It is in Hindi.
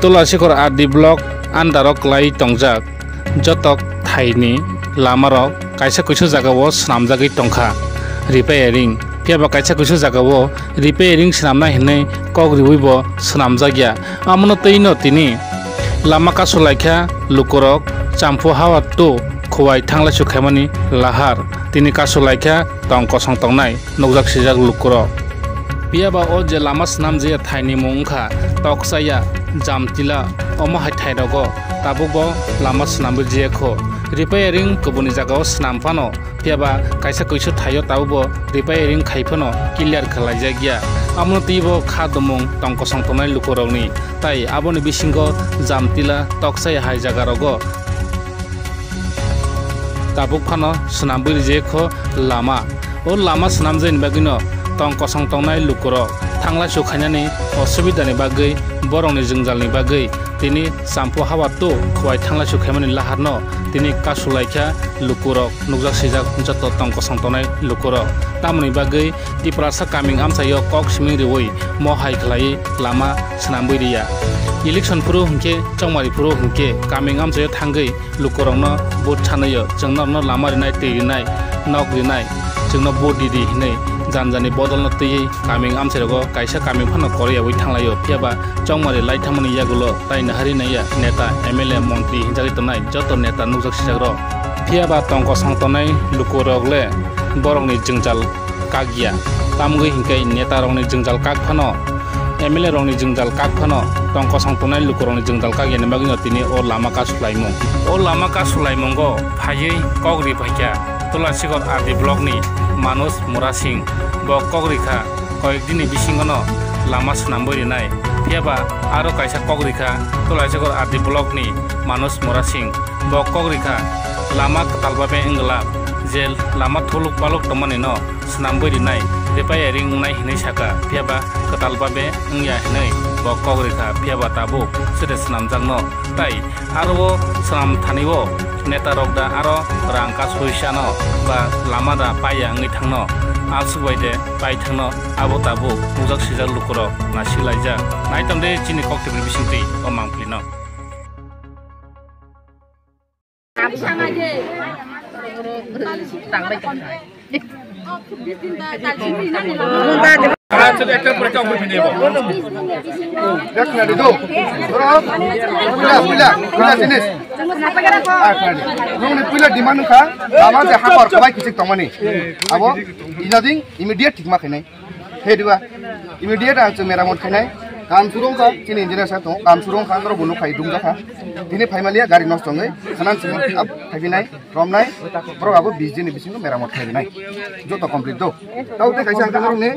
तुलासीकर आदि ब्लक आन्दारक लाई तंगजाक जतक थाइनि लामारक कायसा कुछ जागाओ स्नामजागै तंखा रिपेयारिंग फियाबा कायसा कुछ जागाओ रिपेयारिंग स्नामना हिनै कग्रिबो स्नामजागिया आमनो तैनो तिनि लामा कासुलाइखा लुकुरक चाम्फु हावा तो खुवाई थांलाय सुखायमानि लाहार तिनि कासुलाइखा तंक संतंनाय नगजाक सिजाक लुकुरक पियाबा ओ जे लामा स्नाम जे थाइनि मुंखा तकसाया जामतिला अमा हाइथाइरगो ताबुबो लामा स्नामबो जेखो रिपेयारिंग कबुनि जागाव स्नामफानो पियाबा कायसा कैसो थायो ताबुबो रिपेयारिंग खाइफानो क्लियर खालायजागिया आमनो तिबो खादमुं तंक संतनाय लुकुरगनि ताई आबोनि बिसिंगो जामतिला तकसाया हाइ जागारगो ताबुक फानो स्नामबो जेखो लामा ओ लामा स्नाम जेनि बागिनो तंक संतनाय लुकुरक थांलाय सुखायनानै असुबिदानि बागै बरंनि जोंजालनि बागै तिनि साम्पु हावा तो खुवाय थांलाय सुखायमानि लाहारनो तिनि कासुलाइखा लुकुरक नुगजाक सिजाक जत तंक संतनाय लुकुरक तामनि बागै तिप्रासा कामिं आमसायो कक सिमिं रिवै महाय खलाय लामा स्नामबैरिया इलेक्शन पुरो हुंके चौमारि पुरो हुंके कामिं आमसायो थांगै लुकुरकनो भोट छानयो जोंनो लामा रिनाय तैरिनाय नक रिनाय जोंनो भोट दिदि हिनै जानजानि बदलनो तैयै कामिं आमसेरगो कायसा कामिं फानो करियावै थांलायो फियाबा चौमारि लाइथामनि यागुलो ताइना हारिनाया नेता एमएलए मंत्री हिंजागै तनाय जत नेता नुगजाक सिजाग्र फियाबा तंक संतनाय लुकुरगले बरंनि जोंजाल कागिया तामगै हिंकै नेता रंनि जोंजाल काग फानो एमएलए रंनि जोंजाल काग फानो तंक संतनाय लुकुरंनि जोंजाल कागियानि बागिनो तिनि ओ लामा कासुलाइमंगो फायै कग्रि फाइका तुलासीगर आदि ब्लकनि मानुष मुरासिं ब कग्रिखा कयेकदिननि बिसिङावनो लामा स्नामबोरिनाय फियाबा आरो कायसा कग्रिखा तुलासीगर आदि ब्लकनि मानुष मुरासिं ब कग्रिखा लामा कतालबाबे इंगला जेल लामा थुलुक बालुक तमानिनो स्नामबोरिनाय रिपेयारिं उनाय हिनै साका फियाबा कतालबाबे इंया हिनै ब कग्रिखा फियाबा ताबु सेरे स्नामजागनो ताई आरो स्नाम थानिबो नेता रगदा आरो रांका सयसानो बा लामादा पाया आंनि थांनो आसुबायदे पाइ थांनो आबो ताबु मुजाक सिजाक लुकुरक नासिलाइजा नायतमदे चिनि कक्टिबनि बिसिंति ओ मांफ्लिनो पुला डिमांड खा लामा जे हापर खबाय किसिक तमनि आबो इनादिं इमिडिएट ठीक माखैनाय हेदुआ इमिडिएट आंसो मेरामत खैनाय काम सुरं खा चिनि इंजिनियर सा दं काम सुरं खा रो बुनु खाइ दुंजाखा दिनै फाइमालिया गारि नस्तङै खानान सिम आब थागिनाय रमनाय ब्रो आबो 20 दिननि बिसिङो मेरामत खाइनाय जतो कमप्लिट दो ताउते कायसा आंखा ने